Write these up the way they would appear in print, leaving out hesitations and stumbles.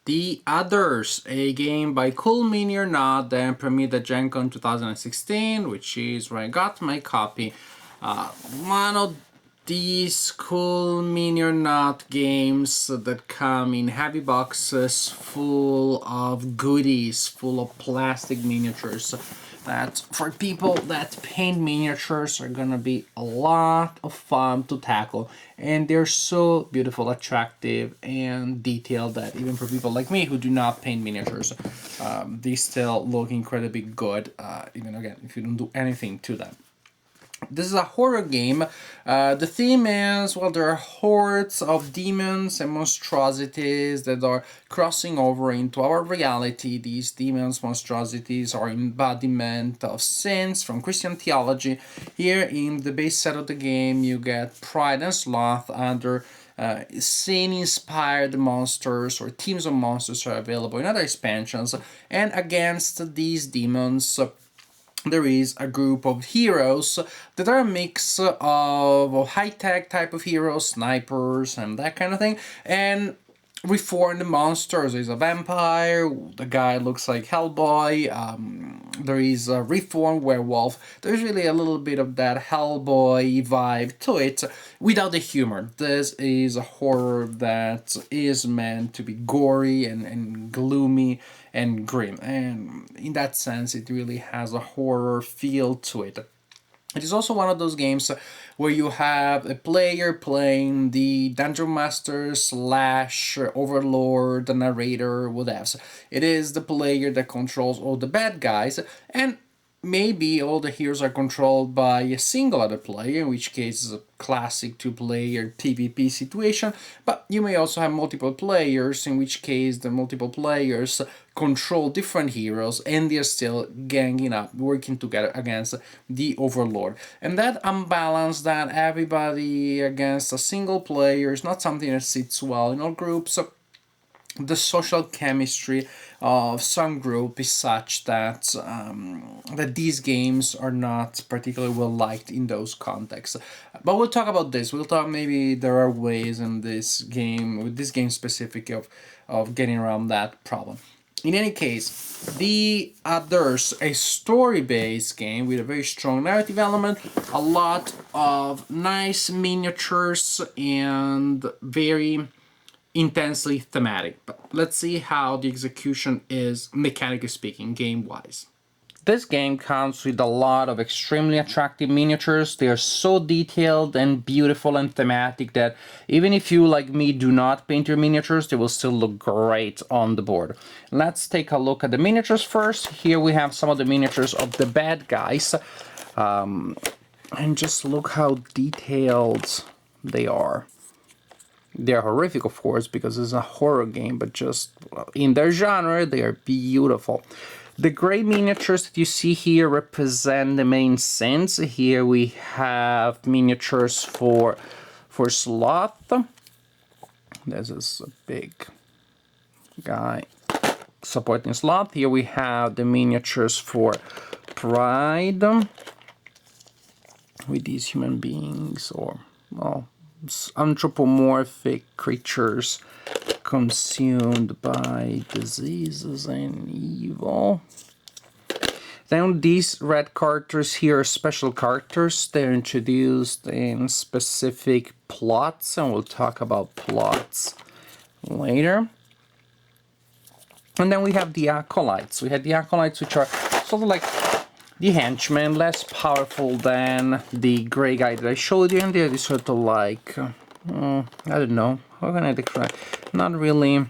The Others, a game by Cool Mini or Not that premiered at Gen Con 2016, which is where I got my copy. One of these Cool Mini or Not games that come in heavy boxes full of goodies, full of plastic miniatures. That for people that paint miniatures are gonna be a lot of fun to tackle, and they're so beautiful, attractive, and detailed that even for people like me who do not paint miniatures, they still look incredibly good, even again if you don't do anything to them. This is a horror game. The theme is, well, there are hordes of demons and monstrosities that are crossing over into our reality. These demons, monstrosities are embodiment of sins from Christian theology. Here in the base set of the game, you get Pride and Sloth under sin-inspired monsters or teams of monsters are available in other expansions. And against these demons, there is a group of heroes that are a mix of high-tech type of heroes, snipers, and that kind of thing, and reformed monsters. There's a vampire, the guy looks like Hellboy, there is a reformed werewolf. There's really a little bit of that Hellboy vibe to it, without the humor. This is a horror that is meant to be gory and gloomy and grim, and in that sense it really has a horror feel to it. It is also one of those games where you have a player playing the Dungeon Master slash Overlord, the narrator, whatever. It is the player that controls all the bad guys, and maybe all the heroes are controlled by a single other player, in which case it's a classic two-player PvP situation, but you may also have multiple players, in which case the multiple players control different heroes and they're still ganging up, working together against the Overlord. And that unbalance, that everybody against a single player, is not something that sits well in all groups. The social chemistry of some group is such that that these games are not particularly well liked in those contexts. But we'll talk about this. We'll talk, maybe there are ways in this game, with this game specific, of getting around that problem. In any case, The Others, a story-based game with a very strong narrative element, a lot of nice miniatures, and very intensely thematic. But let's see how the execution is, mechanically speaking, game-wise. This game comes with a lot of extremely attractive miniatures. They are so detailed and beautiful and thematic that even if you, like me, do not paint your miniatures, they will still look great on the board. Let's take a look at the miniatures first. Here we have some of the miniatures of the bad guys. And just look how detailed they are. They're horrific, of course, because it's a horror game, but just in their genre, they are beautiful. The gray miniatures that you see here represent the main sins. Here we have miniatures for Sloth. This is a big guy supporting Sloth. Here we have the miniatures for Pride, with these human beings, or, well, anthropomorphic creatures consumed by diseases and evil. Then these red characters here are special characters. They're introduced in specific plots, and we'll talk about plots later. And then we have the acolytes. We have the acolytes, which are sort of like the henchmen, less powerful than the gray guy that I showed you, and they're sort of like, I don't know, how can I describe? Not really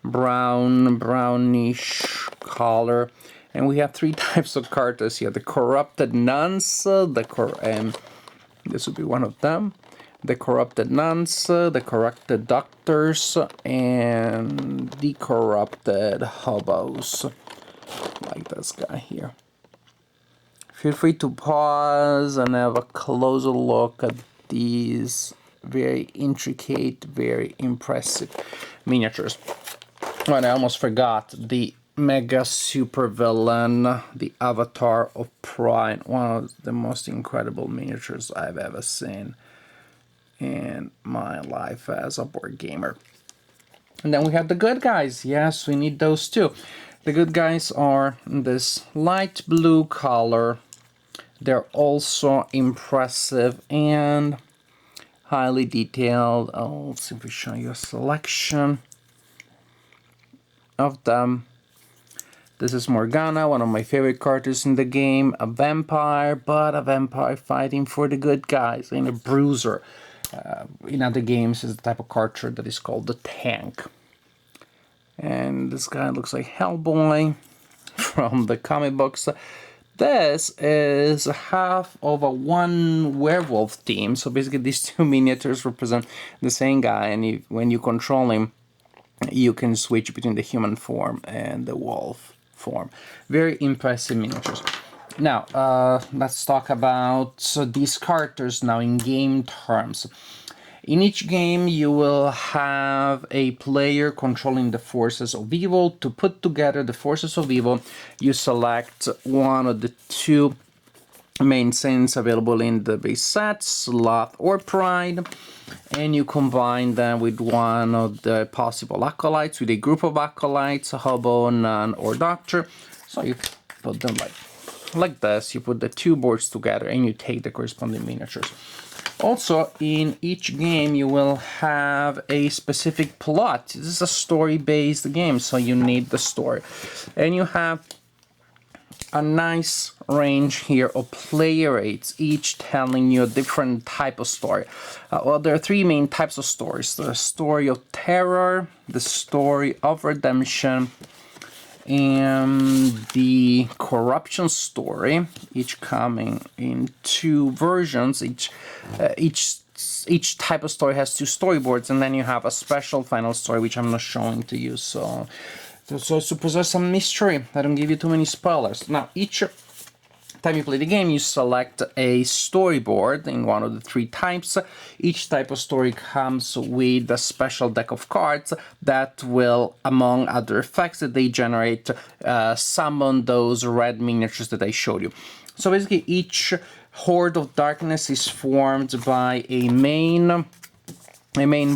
brownish color. And we have three types of characters here: the corrupted nuns, this would be one of them, the corrupted nuns, the corrupted doctors, and the corrupted hobos, like this guy here. Feel free to pause and have a closer look at these very intricate, very impressive miniatures. And I almost forgot the mega super villain, the Avatar of Pride, one of the most incredible miniatures I've ever seen in my life as a board gamer. And then we have the good guys. Yes, we need those too. The good guys are this light blue color. They're also impressive and highly detailed. I'll simply show you a selection of them. This is Morgana, one of my favorite characters in the game. A vampire, but a vampire fighting for the good guys. And a bruiser. In other games is the type of character that is called the tank. And this guy looks like Hellboy from the comic books. This is half of a one werewolf team. So basically these two miniatures represent the same guy, and when you control him, you can switch between the human form and the wolf form. Very impressive miniatures. Now, let's talk about these characters now in game terms. In each game, you will have a player controlling the forces of evil. To put together the forces of evil, you select one of the two main sins available in the base set, Sloth or Pride, and you combine them with one of the possible acolytes, with a group of acolytes, hobo, nun, or doctor. So you put them like this, you put the two boards together and you take the corresponding miniatures. Also, in each game you will have a specific plot. This is a story-based game, so you need the story. And you have a nice range here of player rates, each telling you a different type of story. Well, there are three main types of stories. The story of terror, the story of redemption, and the corruption story, each coming in two versions. Each type of story has two storyboards, and then you have a special final story, which I'm not showing to you. So to possess some mystery, I don't give you too many spoilers. Now, each time you play the game, you select a storyboard in one of the three types. Each type of story comes with a special deck of cards that will, among other effects that they generate, summon those red miniatures that I showed you. So basically, each Horde of Darkness is formed by a main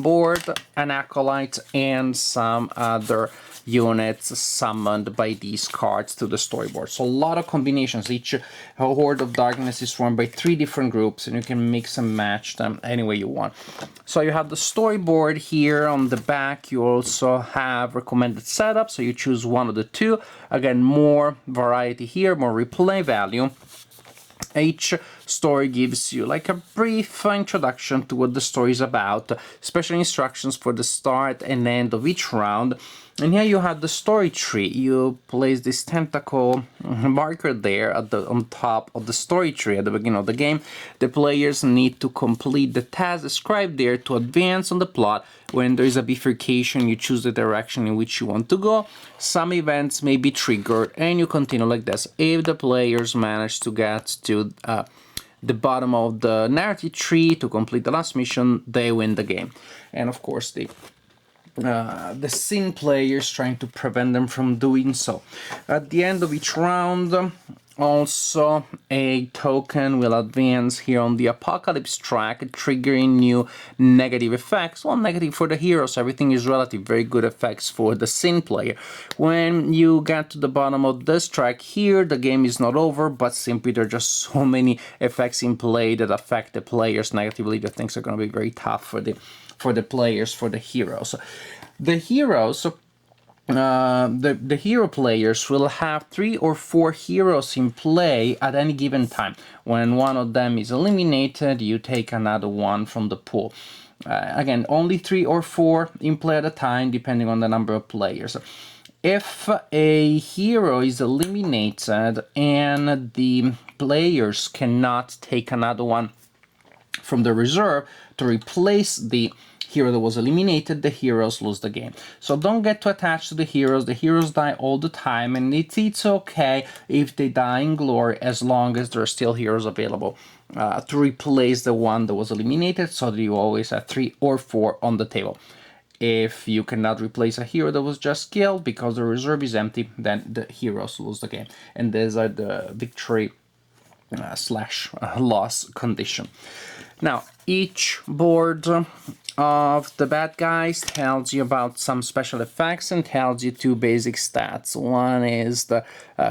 board, an acolyte, and some other units summoned by these cards to the storyboard. So a lot of combinations. Each Horde of Darkness is formed by three different groups, and you can mix and match them any way you want. So you have the storyboard here on the back. You also have recommended setup, so you choose one of the two. Again, more variety here, more replay value. Each story gives you like a brief introduction to what the story is about, special instructions for the start and end of each round. And here you have the story tree. You place this tentacle marker there on top of the story tree at the beginning of the game. The players need to complete the task described there to advance on the plot. When there is a bifurcation, you choose the direction in which you want to go. Some events may be triggered, and you continue like this. If the players manage to get to the bottom of the narrative tree to complete the last mission, they win the game. And of course, the sin players trying to prevent them from doing so. At the end of each round, also a token will advance here on the Apocalypse track, triggering new negative effects. Well, negative for the heroes, everything is relative, very good effects for the sin player. When you get to the bottom of this track here, the game is not over, but simply there are just so many effects in play that affect the players negatively that things are going to be very tough for the players, for the heroes. The heroes, the hero players will have 3 or 4 heroes in play at any given time. When one of them is eliminated, you take another one from the pool. Again, only 3 or 4 in play at a time, depending on the number of players. If a hero is eliminated and the players cannot take another one from the reserve to replace the hero that was eliminated, the heroes lose the game. So don't get too attached to the heroes. The heroes die all the time, and it's okay if they die in glory as long as there are still heroes available to replace the one that was eliminated, so that you always have 3 or 4 on the table. If you cannot replace a hero that was just killed because the reserve is empty, then the heroes lose the game. And these are the victory / loss condition. Now, each board of the bad guys tells you about some special effects and tells you two basic stats. One is the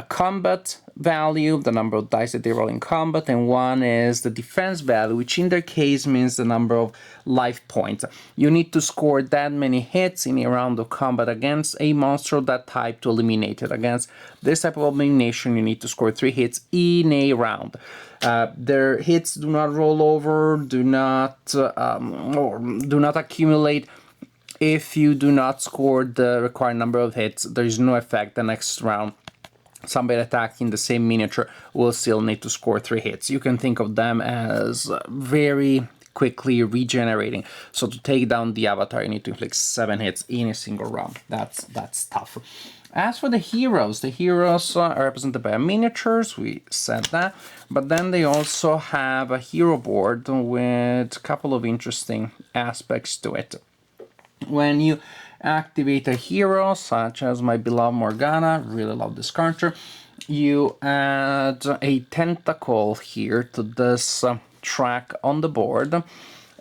combat value, the number of dice that they roll in combat, and one is the defense value, which in their case means the number of life points. You need to score that many hits in a round of combat against a monster of that type to eliminate it. Against this type of elimination, you need to score 3 hits in a round. Their hits do not roll over, do not accumulate. If you do not score the required number of hits, there is no effect the next round. Somebody attacking the same miniature will still need to score 3 hits. You can think of them as very quickly regenerating. So to take down the avatar, you need to inflict 7 hits in a single round. That's tough. As for the heroes are represented by miniatures, we said that, but then they also have a hero board with a couple of interesting aspects to it. When you activate a hero, such as my beloved Morgana, really love this character, you add a tentacle here to this track on the board,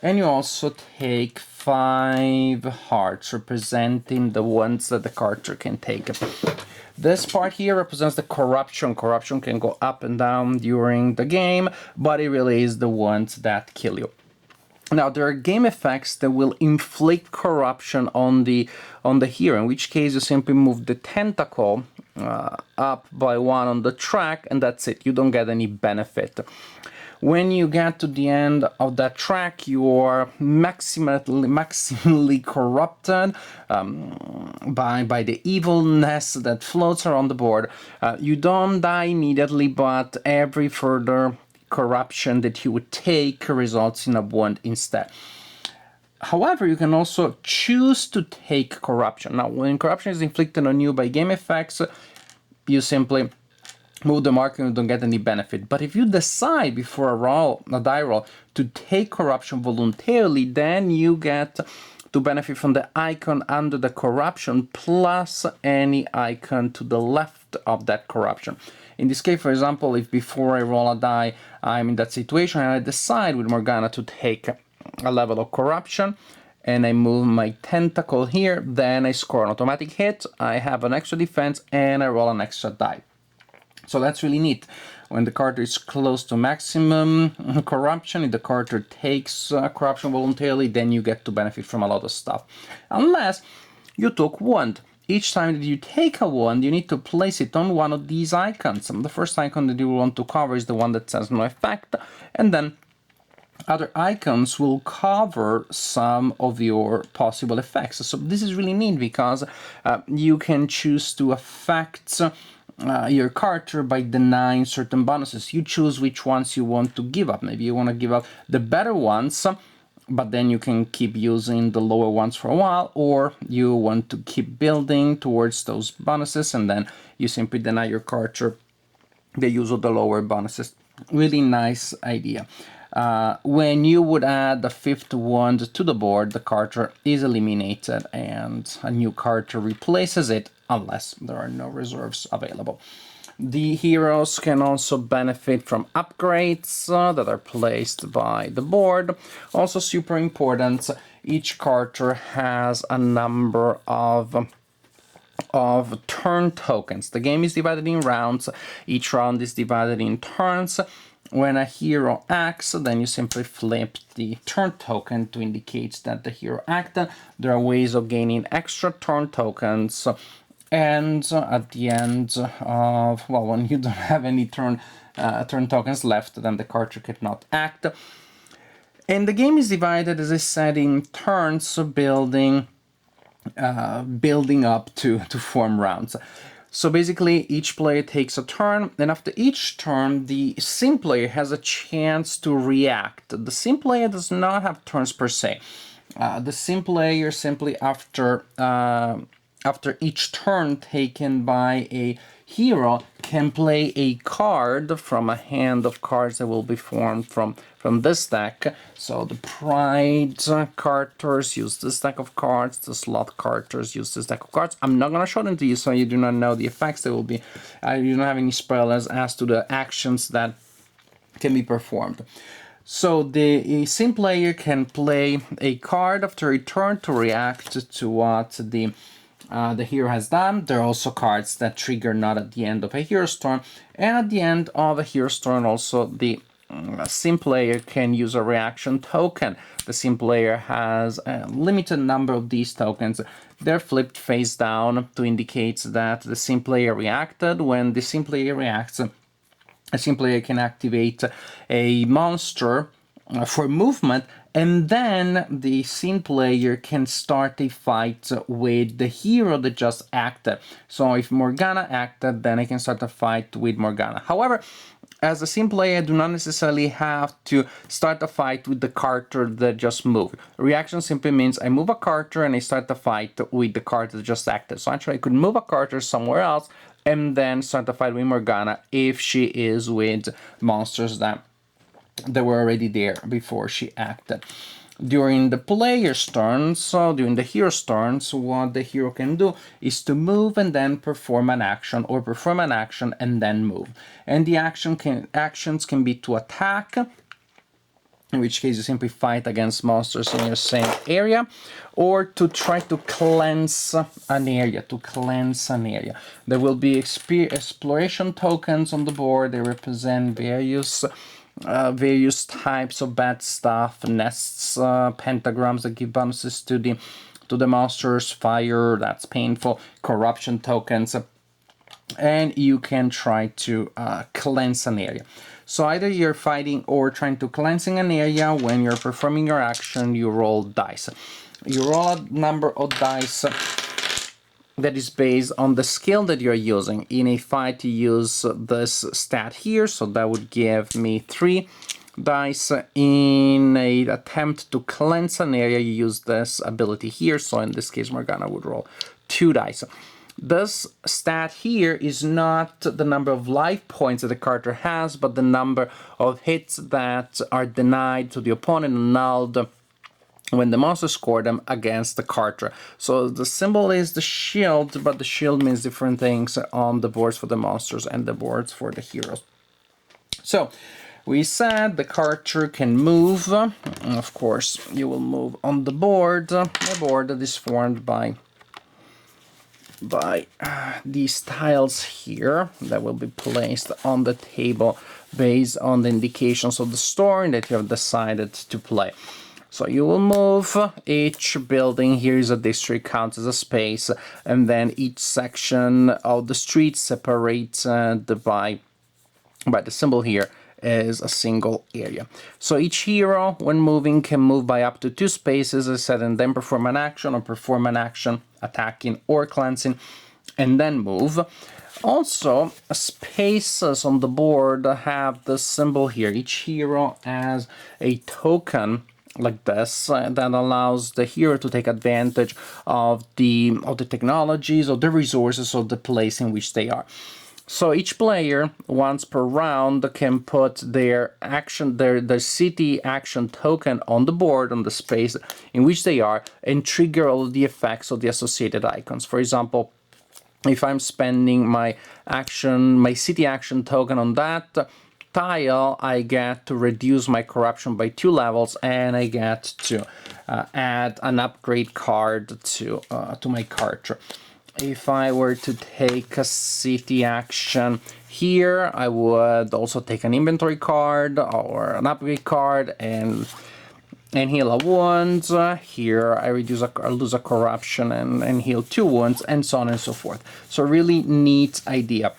and you also take 5 hearts, representing the ones that the character can take. This part here represents the corruption. Corruption can go up and down during the game, but it really is the ones that kill you. Now, there are game effects that will inflict corruption on the hero, in which case you simply move the tentacle up by 1 on the track, and that's it. You don't get any benefit. When you get to the end of that track, you are maximally corrupted by the evilness that floats around the board. You don't die immediately, but every further corruption that you would take results in a wound instead. However, you can also choose to take corruption. Now, when corruption is inflicted on you by game effects, you simply move the marker and you don't get any benefit. But if you decide before a die roll, to take corruption voluntarily, then you get to benefit from the icon under the corruption plus any icon to the left of that corruption. In this case, for example, if before I roll a die, I'm in that situation and I decide with Morgana to take a level of corruption, and I move my tentacle here, then I score an automatic hit, I have an extra defense, and I roll an extra die. So that's really neat. When the character is close to maximum corruption, if the character takes corruption voluntarily, then you get to benefit from a lot of stuff. Unless you took wound. Each time that you take a wound, you need to place it on one of these icons. The first icon that you want to cover is the one that says no effect, and then other icons will cover some of your possible effects. So this is really neat because you can choose to affect your character by denying certain bonuses. You choose which ones you want to give up. Maybe you want to give up the better ones, but then you can keep using the lower ones for a while, or you want to keep building towards those bonuses and then you simply deny your character the use of the lower bonuses. Really nice idea. When you would add the 5th wand to the board, the character is eliminated and a new character replaces it unless there are no reserves available. The heroes can also benefit from upgrades that are placed by the board. Also super important, each character has a number of turn tokens. The game is divided in rounds. Each round is divided in turns. When a hero acts, then you simply flip the turn token to indicate that the hero acted. There are ways of gaining extra turn tokens. And at the end of, well, when you don't have any turn tokens left, then the character cannot act. And the game is divided, as I said, in turns, building up to form rounds. So basically, each player takes a turn, and after each turn, the sim player has a chance to react. The sim player does not have turns per se. The sim player simply after each turn taken by a hero can play a card from a hand of cards that will be formed from this deck. So the Pride characters use this deck of cards, the Slot characters use this deck of cards. I'm not going to show them to you so you do not know the effects. There will be, you don't have any spoilers as to the actions that can be performed. So the sim player can play a card after a turn to react to what the hero has done. There are also cards that trigger not at the end of a hero's turn, and at the end of a hero's turn also the sim player can use a reaction token. The sim player has a limited number of these tokens. They're flipped face down to indicate that the sim player reacted. When the sim player reacts, a sim player can activate a monster for movement, and then the sim player can start a fight with the hero that just acted. So if Morgana acted, then I can start a fight with Morgana. However, as a sim player, I do not necessarily have to start a fight with the character that just moved. Reaction simply means I move a character and I start the fight with the character that just acted. So actually I could move a character somewhere else and then start the fight with Morgana if she is with monsters that were already there before she acted. During the player's turns, so during the hero's turns, what the hero can do is to move and then perform an action, or perform an action and then move. And the actions can be to attack, in which case you simply fight against monsters in your same area, or to try to cleanse an area, There will be exploration tokens on the board. They represent various types of bad stuff, nests, pentagrams that give bonuses to the monsters, fire, that's painful, corruption tokens, and you can try to cleanse an area. So either you're fighting or trying to cleansing an area. When you're performing your action, you roll dice. You roll a number of dice that is based on the skill that you're using. In a fight, you use this stat here, so that would give me 3 dice. In an attempt to cleanse an area, you use this ability here, so in this case, Morgana would roll 2 dice. This stat here is not the number of life points that the character has, but the number of hits that are denied to the opponent, annulled when the monster scored them against the character. So the symbol is the shield, but the shield means different things on the boards for the monsters and the boards for the heroes. So we said the character can move. Of course, you will move on the board that is formed by these tiles here that will be placed on the table based on the indications of the story that you have decided to play. So you will move. Each building here is a district, counts as a space, and then each section of the street separated by the symbol here is a single area. So each hero, when moving, can move by up to 2 spaces, as I said, and then perform an action, or perform an action attacking or cleansing, and then move. Also, spaces on the board have the symbol here. Each hero has a token like this that allows the hero to take advantage of the technologies, of the resources, of the place in which they are. So each player, once per round, can put their city action token on the board, on the space in which they are, and trigger all the effects of the associated icons. For example, if I'm spending my city action token on that tile, I get to reduce my corruption by 2 levels, and I get to add an upgrade card to my character. If I were to take a city action here, I would also take an inventory card or an upgrade card and heal a wound. Here I lose a corruption and heal 2 wounds, and so on and so forth. So really neat idea.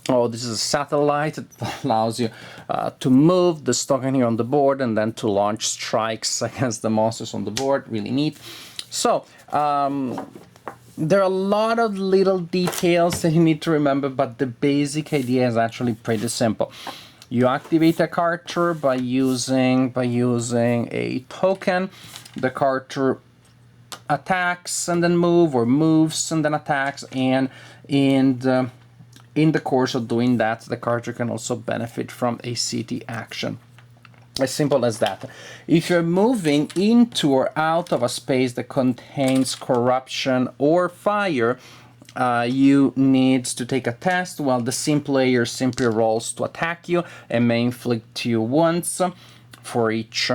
Oh, this is a satellite. It allows you to move the token here on the board and then to launch strikes against the monsters on the board. Really neat. So there are a lot of little details that you need to remember, but the basic idea is actually pretty simple. You activate a character by using a token. The character attacks and then moves, or moves and then attacks, and in the course of doing that, the character can also benefit from a city action. As simple as that. If you're moving into or out of a space that contains corruption or fire, you need to take a test. While the sim player simply rolls to attack you and may inflict you wounds. for each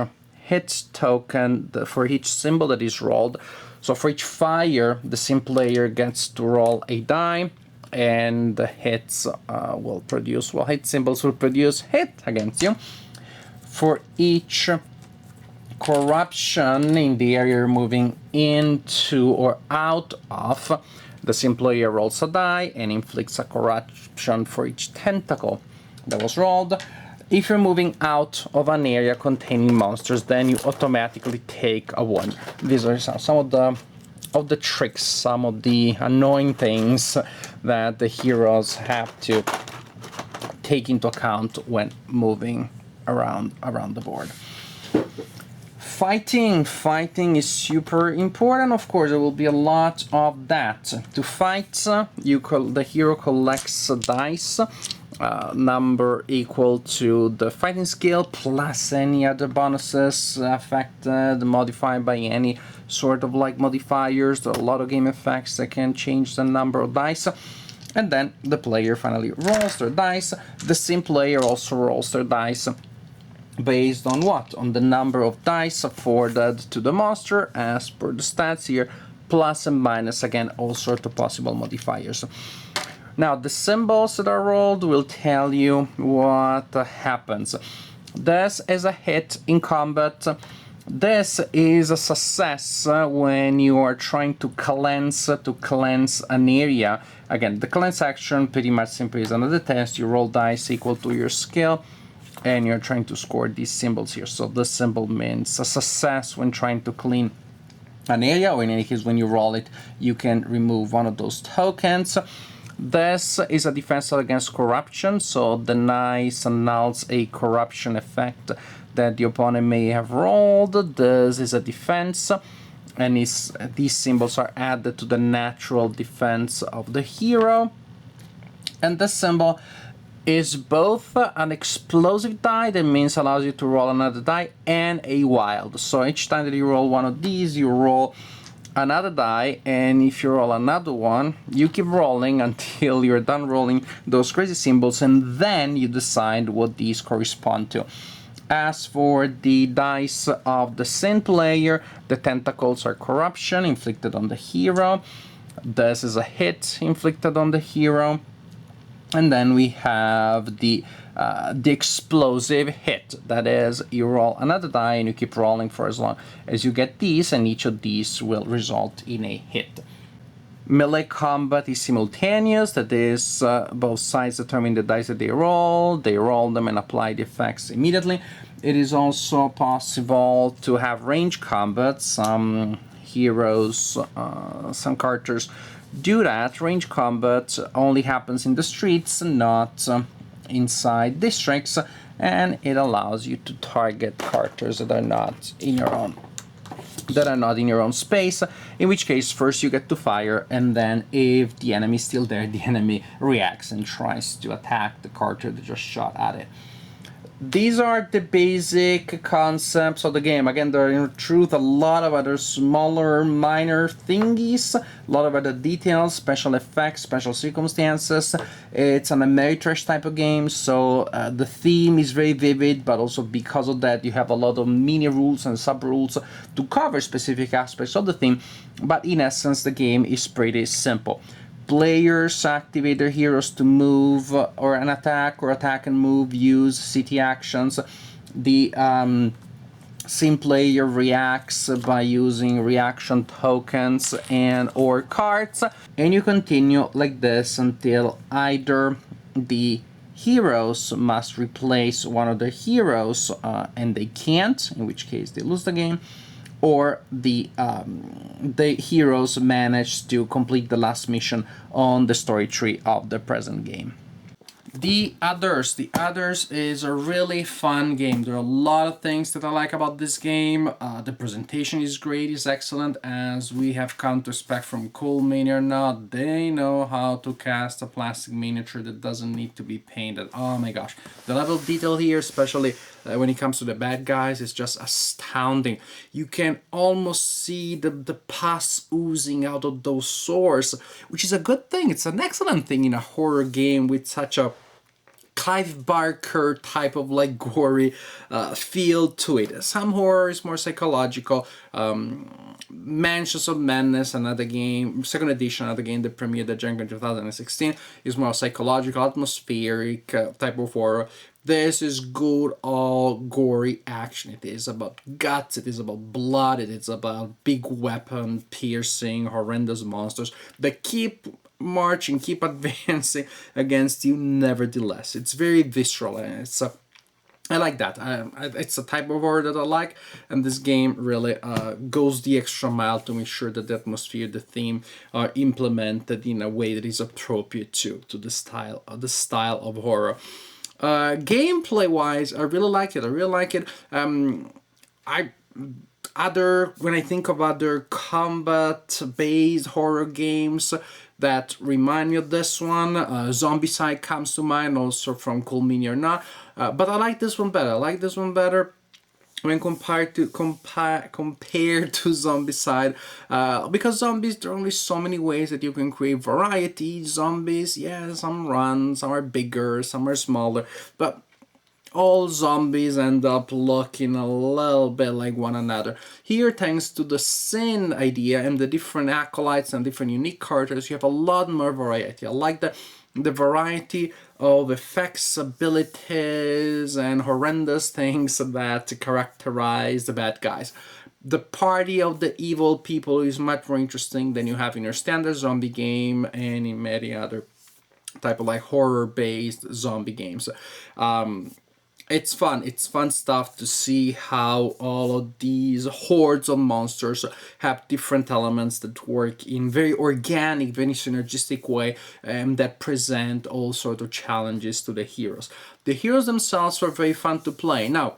hit token, for each symbol that is rolled. So for each fire, the sim player gets to roll a die, and the hits will produce, well, hit symbols will produce hit against you. For each corruption in the area you're moving into or out of, the sim player rolls a die and inflicts a corruption for each tentacle that was rolled. If you're moving out of an area containing monsters, then you automatically take a 1. These are some of the tricks, some of the annoying things that the heroes have to take into account when moving around the board. Fighting is super important. Of course, there will be a lot of that. To fight, the hero collects dice, number equal to the fighting skill plus any other bonuses affected, modified by any sort of like modifiers. There are a lot of game effects that can change the number of dice. And then the player finally rolls their dice. The sim player also rolls their dice based on what? On the number of dice afforded to the monster as per the stats here, plus and minus, again, all sorts of possible modifiers. Now, the symbols that are rolled will tell you what happens. This is a hit in combat. This is a success when you are trying to cleanse an area. Again, the cleanse action pretty much simply is another test. You roll dice equal to your skill, and you're trying to score these symbols here. So this symbol means a success when trying to clean an area, or in any case, when you roll it, you can remove one of those tokens. This is a defense against corruption, so the dice annuls a corruption effect that the opponent may have rolled. This is a defense, and these symbols are added to the natural defense of the hero. And this symbol is both an explosive die, that means allows you to roll another die, and a wild. So each time that you roll one of these, you roll another die, and if you roll another one, you keep rolling until you're done rolling those crazy symbols, and then you decide what these correspond to. As for the dice of the sim player, the tentacles are corruption inflicted on the hero. This is a hit inflicted on the hero. And then we have the explosive hit. That is, you roll another die and you keep rolling for as long as you get these, and each of these will result in a hit. Melee combat is simultaneous. That is, both sides determine the dice that they roll them and apply the effects immediately. It is also possible to have range combat. Some heroes, some characters do that. Range combat only happens in the streets, not inside districts, and it allows you to target characters that are not in your own space, in which case first you get to fire, and then if the enemy is still there, the enemy reacts and tries to attack the character that just shot at it. These are the basic concepts of the game. Again, there are in truth a lot of other smaller, minor thingies, a lot of other details, special effects, special circumstances. It's an Ameritrash type of game, so the theme is very vivid, but also because of that, you have a lot of mini rules and sub rules to cover specific aspects of the theme. But in essence, the game is pretty simple. Players activate their heroes to move or attack and move, use city actions. The sim player reacts by using reaction tokens and or cards, and you continue like this until either the heroes must replace one of the heroes and they can't, in which case they lose the game, or the heroes manage to complete the last mission on the story tree of the present game. The Others is a really fun game. There are a lot of things that I like about this game. The presentation is great, is excellent, as we have come to expect from Cool Mania or not. They know how to cast a plastic miniature that doesn't need to be painted. Oh my gosh. The level of detail here, especially when it comes to the bad guys, is just astounding. You can almost see the pus oozing out of those sores, which is a good thing. It's an excellent thing in a horror game with such a Clive Barker type of like gory feel to it. Some horror is more psychological. Mansions of Madness, another game, second edition, another game that premiered at Gen Con 2016, is more psychological, atmospheric type of horror. This is good, all gory action. It is about guts, it is about blood, it is about big weapon, piercing, horrendous monsters that keep marching, keep advancing against you nevertheless. It's very visceral, and I like that. It's a type of horror that I like, and this game really goes the extra mile to make sure that the atmosphere, the theme, are implemented in a way that is appropriate to the style of horror. Gameplay wise, I really like it. I when I think of other combat based horror games that remind me of this one, Zombicide comes to mind, also from Call Me or Not. But I like this one better. I like this one better when compared to Zombicide, because zombies, there are only so many ways that you can create variety. Zombies, yeah, some run, some are bigger, some are smaller, but all zombies end up looking a little bit like one another. Here, thanks to the sin idea and the different acolytes and different unique characters, you have a lot more variety. I like the variety of effects, abilities, and horrendous things that characterize the bad guys. The party of the evil people is much more interesting than you have in your standard zombie game and in many other type of like horror-based zombie games. It's fun stuff to see how all of these hordes of monsters have different elements that work in very organic, very synergistic way, that present all sorts of challenges to the heroes. The heroes themselves are very fun to play. Now,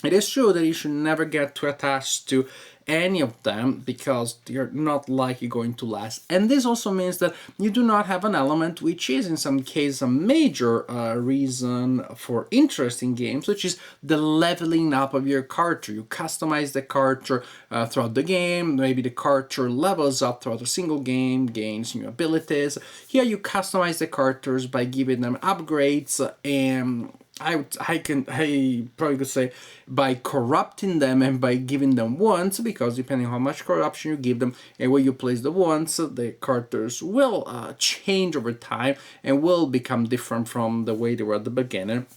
it is true that you should never get too attached to any of them because they're not likely going to last. And this also means that you do not have an element which is in some cases a major reason for interest in games, which is the leveling up of your character. You customize the character throughout the game. Maybe the character levels up throughout a single game, gains new abilities. Here you customize the characters by giving them upgrades, and I probably could say by corrupting them and by giving them wands, because depending on how much corruption you give them and where you place the wands, the characters will change over time and will become different from the way they were at the beginning.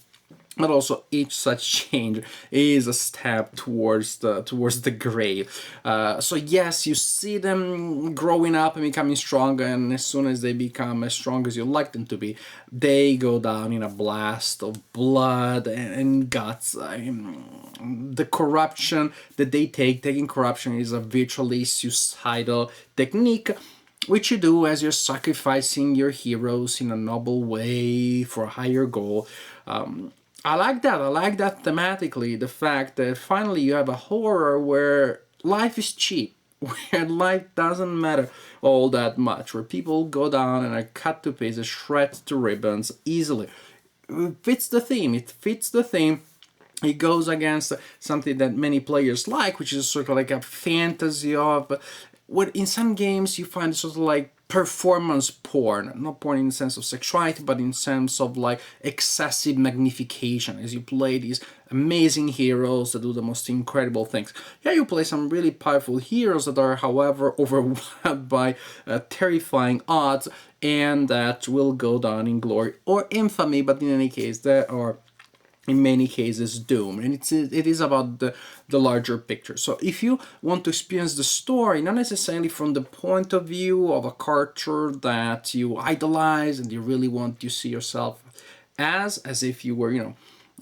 But also each such change is a step towards the grave. So yes, you see them growing up and becoming stronger, and as soon as they become as strong as you like them to be, they go down in a blast of blood and guts. The corruption that they taking corruption is a virtually suicidal technique, which you do as you're sacrificing your heroes in a noble way for a higher goal. I like that thematically, the fact that finally you have a horror where life is cheap, where life doesn't matter all that much, where people go down and are cut to pieces, shred to ribbons easily. It fits the theme. It goes against something that many players like, which is sort of like a fantasy of what in some games you find sort of like performance porn, not porn in the sense of sexuality, but in sense of like excessive magnification as you play these amazing heroes that do the most incredible things. Yeah, you play some really powerful heroes that are, however, overwhelmed by terrifying odds, and that will go down in glory or infamy, but in any case, there are in many cases doom, and it is about the larger picture. So if you want to experience the story, not necessarily from the point of view of a character that you idolize and you really want to see yourself as if you were,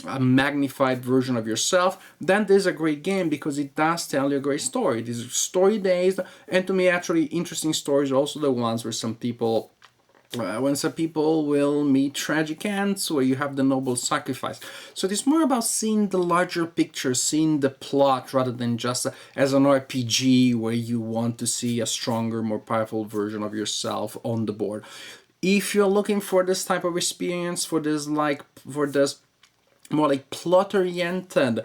a magnified version of yourself, then this is a great game because it does tell you a great story. It is story based, and to me, actually, interesting stories are also the ones where some people will meet tragic ends, where you have the noble sacrifice. So it is more about seeing the larger picture, seeing the plot, rather than just as an RPG where you want to see a stronger, more powerful version of yourself on the board. If you're looking for this type of experience, for this more like plot-oriented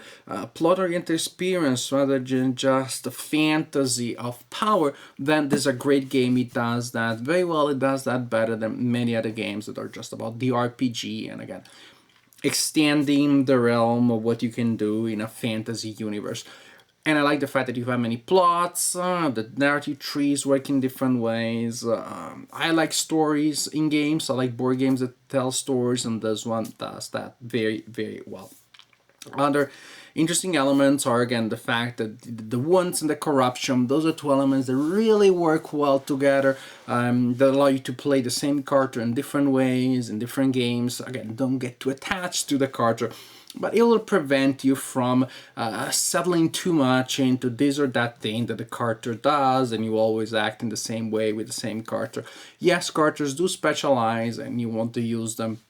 experience rather than just a fantasy of power, then this is a great game. It does that very well. It does that better than many other games that are just about the RPG. And again, extending the realm of what you can do in a fantasy universe. And I like the fact that you have many plots, the narrative trees work in different ways. I like stories in games. I like board games that tell stories, and this one does that very, very well. Other interesting elements are again the fact that the wounds and the corruption, those are two elements that really work well together, that allow you to play the same character in different ways, in different games. Again, don't get too attached to the character, but it will prevent you from settling too much into this or that thing that the character does, and you always act in the same way with the same character. Yes, characters do specialize, and you want to use them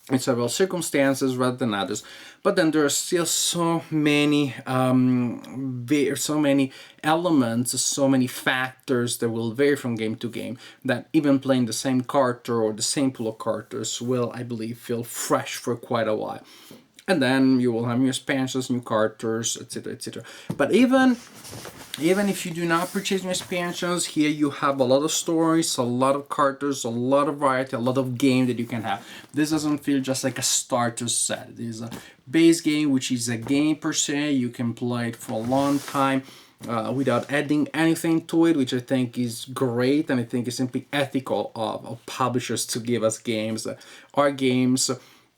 in several circumstances rather than others, but then there are still so many so many elements, so many factors that will vary from game to game, that even playing the same character or the same pool of characters will, I believe, feel fresh for quite a while. And then you will have new expansions, new characters, etc., etc. But even if you do not purchase new expansions, here you have a lot of stories, a lot of characters, a lot of variety, a lot of game that you can have. This doesn't feel just like a starter set. It is a base game, which is a game per se. You can play it for a long time without adding anything to it, which I think is great, and I think is simply ethical of publishers to give us games that are games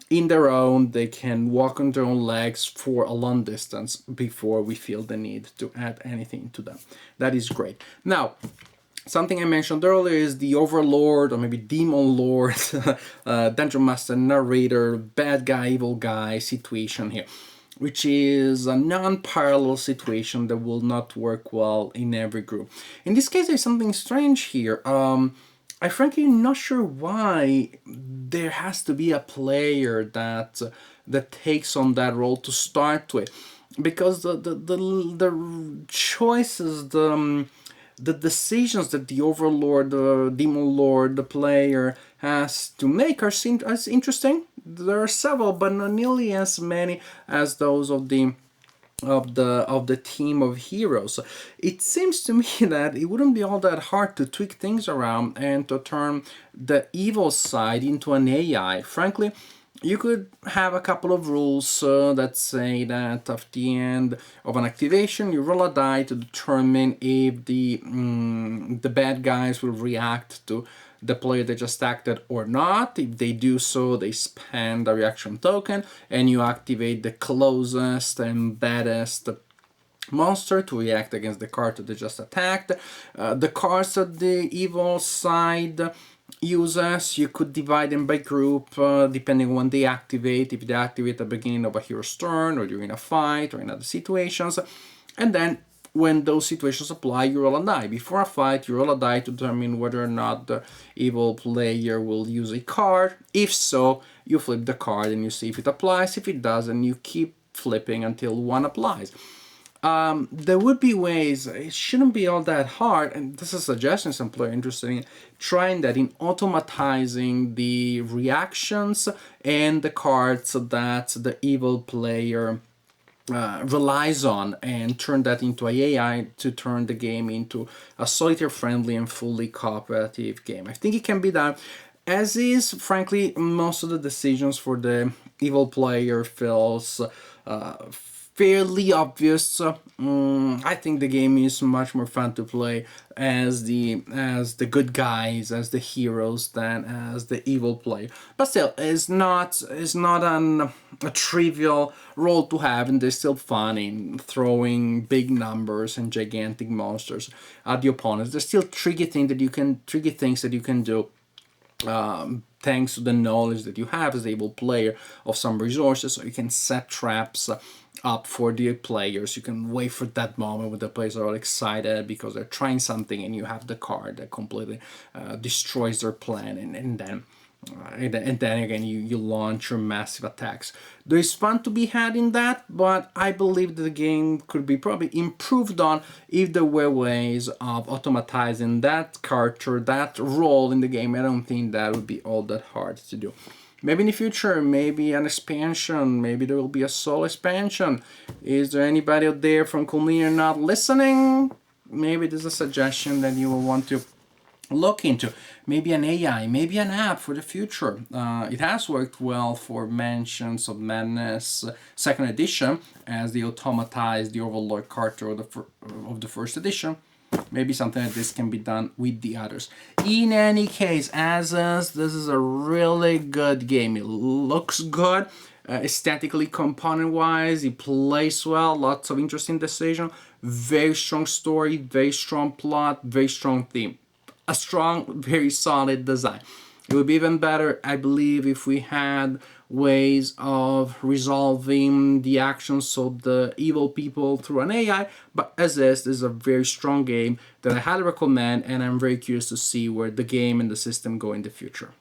in their own. They can walk on their own legs for a long distance before we feel the need to add anything to them. That is great. Now, something I mentioned earlier is the Overlord, or maybe Demon Lord, Dungeon Master, Narrator, Bad Guy, Evil Guy situation here, which is a non-parallel situation that will not work well in every group. In this case, there's something strange here. I frankly am not sure why there has to be a player that takes on that role to start with, because the choices, the decisions that the Overlord, the Demon Lord, the player has to make are seen as interesting. There are several, but not nearly as many as those of the team of heroes. It seems to me that it wouldn't be all that hard to tweak things around and to turn the evil side into an AI. Frankly, you could have a couple of rules that say that at the end of an activation, you roll a die to determine if the bad guys will react to the player that just acted or not. If they do so, they spend a reaction token, and you activate the closest and baddest monster to react against the card that they just attacked. The cards that the evil side uses, you could divide them by group depending on when they activate. If they activate at the beginning of a hero's turn, or during a fight, or in other situations. And then when those situations apply, you roll a die. Before a fight, you roll a die to determine whether or not the evil player will use a card. If so, you flip the card and you see if it applies. If it doesn't, you keep flipping until one applies. There would be ways, it shouldn't be all that hard, and this is a suggestion some player interested in trying that, in automatizing the reactions and the cards that the evil player relies on, and turn that into a AI to turn the game into a solitaire friendly and fully cooperative game. I think it can be done. As is, frankly, most of the decisions for the evil player feels fairly obvious. I think the game is much more fun to play as the good guys, as the heroes, than as the evil player. But still, it's not a trivial role to have, and there's still fun in throwing big numbers and gigantic monsters at the opponents. There's still tricky things that you can do. Thanks to the knowledge that you have as the able player of some resources, so you can set traps up for the players. You can wait for that moment when the players are all excited because they're trying something, and you have the card that completely destroys their plan, and then again you launch your massive attacks. There is fun to be had in that, but I believe that the game could be probably improved on if there were ways of automatizing that character, that role in the game. I don't think that would be all that hard to do. Maybe in the future, maybe an expansion, maybe there will be a solo expansion. Is there anybody out there from Colmena not listening? Maybe there's a suggestion that you will want to look into. Maybe an AI, maybe an app for the future. It has worked well for Mansions of Madness second edition, as they automatized the Overlord Carter of the first edition. Maybe something like this can be done with the others. In any case, as is, this is a really good game. It looks good. Aesthetically, component wise, it plays well, lots of interesting decisions, very strong story, very strong plot, very strong theme, a strong, very solid design. It would be even better, I believe, if we had ways of resolving the actions of the evil people through an AI, but as this is a very strong game that I highly recommend, and I'm very curious to see where the game and the system go in the future.